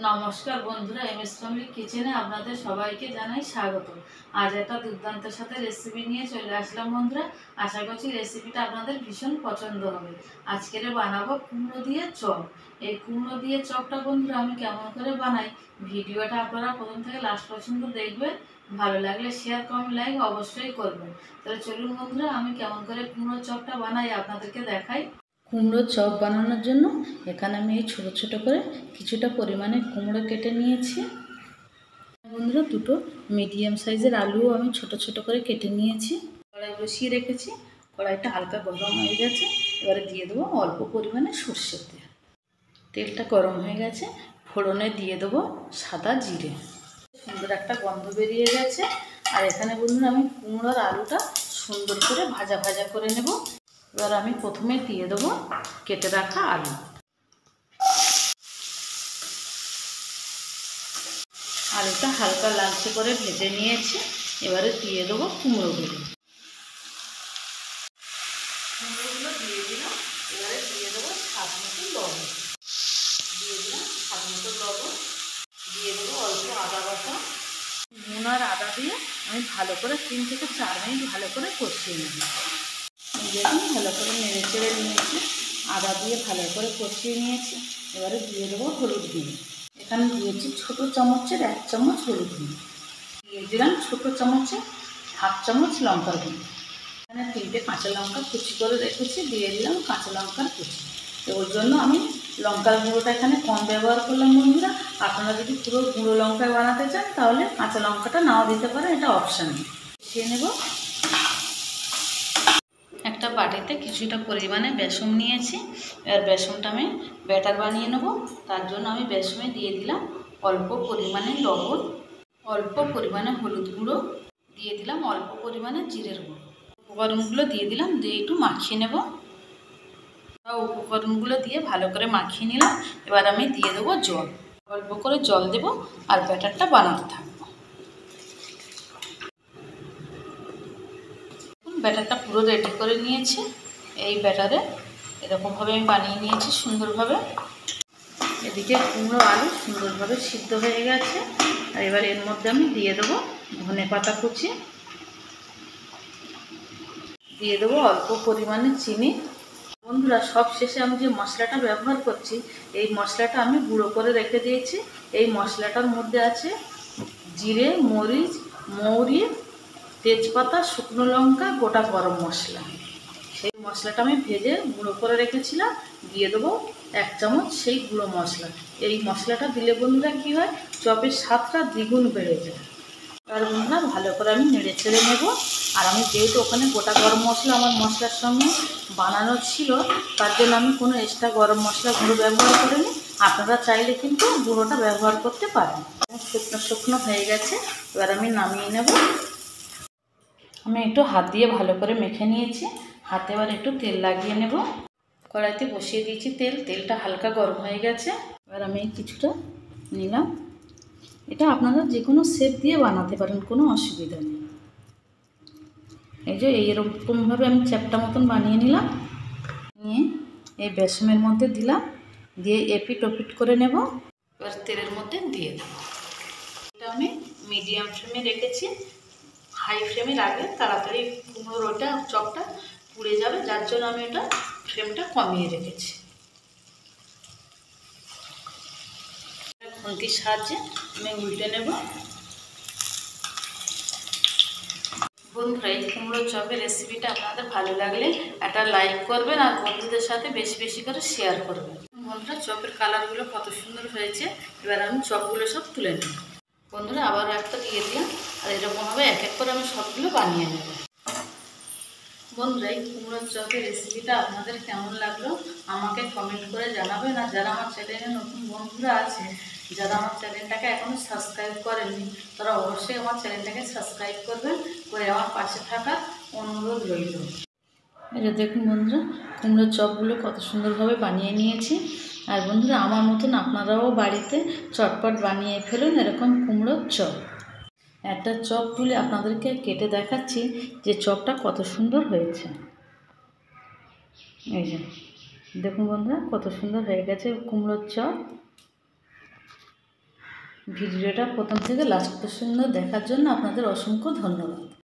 নমস্কার বন্ধুরা, MS family কিচেনে আপনাদের সবাইকে জানাই স্বাগত। আজ একটা দুর্দান্তের সাথে রেসিপি নিয়ে চলে আসলাম বন্ধুরা। আশা করছি রেসিপিটা আপনাদের ভীষণ পছন্দ হবে। আজকের বানাবো কুমড়ো দিয়ে চপ। এই কুমড়ো দিয়ে চপটা বন্ধুরা আমি কেমন করে বানাই, ভিডিওটা আপনারা প্রথম থেকে লাস্ট পর্যন্ত দেখবেন। ভালো লাগলে শেয়ার, কমেন্ট, লাইক অবশ্যই করবেন। তাহলে চলুন বন্ধুরা, আমি কেমন করে কুমড়ো চপটা বানাই আপনাদেরকে দেখাই। কুমড়োর চপ বানানোর জন্য এখানে আমি এই ছোটো ছোটো করে কিছুটা পরিমাণে কুমড়ো কেটে নিয়েছি। বন্ধুরা, দুটো মিডিয়াম সাইজের আলুও আমি ছোট ছোট করে কেটে নিয়েছি। কড়াই বসিয়ে রেখেছি, কড়াইটা হালকা গরম হয়ে গেছে। এবারে দিয়ে দেবো অল্প পরিমাণে সর্ষের তেল। তেলটা গরম হয়ে গেছে, ফোড়নে দিয়ে দেবো সাদা জিরে। সুন্দর একটা গন্ধ বেরিয়ে গেছে। আর এখানে বন্ধুরা আমি কুমড়োর আলুটা সুন্দর করে ভাজা ভাজা করে নেব। এবার আমি প্রথমে দিয়ে দেবো কেটে রাখা আলু। আলুটা হালকা লালচে করে ভেজে নিয়েছি। এবারে দিয়ে দেবো কুমড়োগুলো দিয়ে দিলাম। এবারে দিয়ে দেবো স্বাদ মতো লবণ। দিয়ে দেবো অল্প আদা বাটা। নুন আর আদা দিয়ে আমি ভালো করে 3 থেকে 4 মিনিট ভালো করে কষিয়ে নেব। দেখুন ভালো করে নেড়ে চেড়ে নিয়েছি, আদা দিয়ে ভালো করে কষিয়ে নিয়েছি। এবারে দিয়ে দেবো হলুদ গুঁড়ো। এখানে দিয়েছি ছোটো চামচের 1 চামচ হলুদ গুঁড়ো। দিয়ে দিলাম ছোটো চামচে 1/2 চামচ লঙ্কার গুঁড়ো। এখানে 3টে কাঁচা লঙ্কা কুচি করে রেখেছি, দিয়ে দিলাম কাঁচা লঙ্কার কুচি। তো ওর জন্য আমি লঙ্কার গুঁড়োটা এখানে কম ব্যবহার করলাম বন্ধুরা। আপনারা যদি পুরো গুঁড়ো লঙ্কায় বানাতে চান তাহলে কাঁচা লঙ্কাটা নাও দিতে পারেন, এটা অপশান। দিয়ে নেব। একটা বাটিতে কিছুটা পরিমাণে বেসন নিয়েছি। এবার বেসনটা আমি ব্যাটার বানিয়ে নেব। তার জন্য আমি বেসনে দিয়ে দিলাম অল্প পরিমাণে লবণ, অল্প পরিমাণে হলুদ গুঁড়ো, দিয়ে দিলাম অল্প পরিমাণে জিরের গুঁড়ো। উপকরণগুলো দিয়ে দিলাম, দিয়ে একটু মাখিয়ে নেব। উপকরণগুলো দিয়ে ভালো করে মাখিয়ে নিলাম। এবার আমি দিয়ে দেবো জল, অল্প করে জল দেব আর ব্যাটারটা বানাতে থাকবো। ব্যাটারটা পুরো রেডি করে নিয়েছি। এই ব্যাটারে এরকমভাবে আমি বানিয়ে নিয়েছি সুন্দরভাবে। এদিকে কুমড়ো আলু সুন্দরভাবে সিদ্ধ হয়ে গেছে। আর এবার এর মধ্যে আমি দিয়ে দেবো ধনেপাতা কুচি, দিয়ে দেবো অল্প পরিমাণে চিনি। বন্ধুরা, সব শেষে আমি যে মশলাটা ব্যবহার করছি, এই মশলাটা আমি গুঁড়ো করে রেখে দিয়েছি। এই মশলাটার মধ্যে আছে জিরে, মরিচ, মৌরি, তেজপাতা, শুকনো লঙ্কা, গোটা গরম মশলা। সেই মশলাটা আমি ভেজে গুঁড়ো করে রেখেছিলাম। দিয়ে দেবো 1 চামচ সেই গুঁড়ো মশলা। এই মশলাটা দিলে বন্ধুরা কী হয়, চপের স্বাদটা দ্বিগুণ বেড়ে যায়। আর বন্ধুরা ভালো করে আমি নেড়ে ছেড়ে নেব। আর আমি যেহেতু ওখানে গোটা গরম মশলা আমার মশলার সঙ্গে বানানো ছিল, তার জন্য আমি কোনো এক্সট্রা গরম মশলা গুঁড়ো ব্যবহার করিনি। আপনারা চাইলে কিন্তু গুঁড়োটা ব্যবহার করতে পারেন। শুকনো শুকনো হয়ে গেছে, এবার আমি নামিয়ে নেব। আমি একটু হাত দিয়ে ভালো করে মেখে নিয়েছি। হাতে এবার একটু তেল লাগিয়ে নেব। কড়াইতে বসিয়ে দিয়েছি তেল, তেলটা হালকা গরম হয়ে গেছে। এবার আমি কিছুটা নিলাম। এটা আপনারা যে কোনো শেপ দিয়ে বানাতে পারেন, কোনো অসুবিধা নেই। এই যে এইরকমভাবে আমি চ্যাপটা মতন বানিয়ে নিলাম। নিয়ে এই বেসনের মধ্যে দিলাম, দিয়ে এপিট ওপিট করে নেব। এবার তেলের মধ্যে দিয়ে দেব। এটা আমি মিডিয়াম ফ্লেমে রেখেছি। হাই ফ্লেমে রাখলে তাড়াতাড়ি কুমড়োর ওটা চপটা পুড়ে যাবে, যার জন্য আমি এটা ফ্লেমটা কমিয়ে রেখেছি। খুন্তির সাহায্যে আমি উল্টে নেব। বন্ধুরা, এই কুমড়োর চপের রেসিপিটা আপনাদের ভালো লাগলে একটা লাইক করবেন আর বন্ধুদের সাথে বেশি বেশি করে শেয়ার করবেন। বন্ধুরা, চপের কালারগুলো কত সুন্দর হয়েছে। এবার আমি চপগুলো সব তুলে নেব। বন্ধুরা, আবারও একটা দিয়ে দিলাম। আর এরকমভাবে এক এক করে আমি সবগুলো বানিয়ে নেব। বন্ধুরা, এই কুমড়োর চপের রেসিপিটা আপনাদের কেমন লাগলো আমাকে কমেন্ট করে জানাবেন। আর যারা আমার চ্যানেলে নতুন বন্ধুরা আছে, যারা আমার চ্যানেলটাকে এখনও সাবস্ক্রাইব করেননি, তারা অবশ্যই আমার চ্যানেলটাকে সাবস্ক্রাইব করবেন, করে আমার পাশে থাকার অনুরোধ রইল। এই যে দেখুন বন্ধুরা, কুমড়োর চপগুলো কত সুন্দরভাবে বানিয়ে নিয়েছি। আর বন্ধুরা, আমার মতন আপনারাও বাড়িতে চটপট বানিয়ে ফেলুন এরকম কুমড়োর চপ। একটা চপ তুলে আপনাদেরকে কেটে দেখাচ্ছি যে চপটা কত সুন্দর হয়েছে। এই যে দেখুন বন্ধুরা, কত সুন্দর হয়ে গেছে কুমড়োর চপ। ভিডিওটা প্রথম থেকে লাস্ট পর্যন্ত দেখার জন্য আপনাদের অসংখ্য ধন্যবাদ।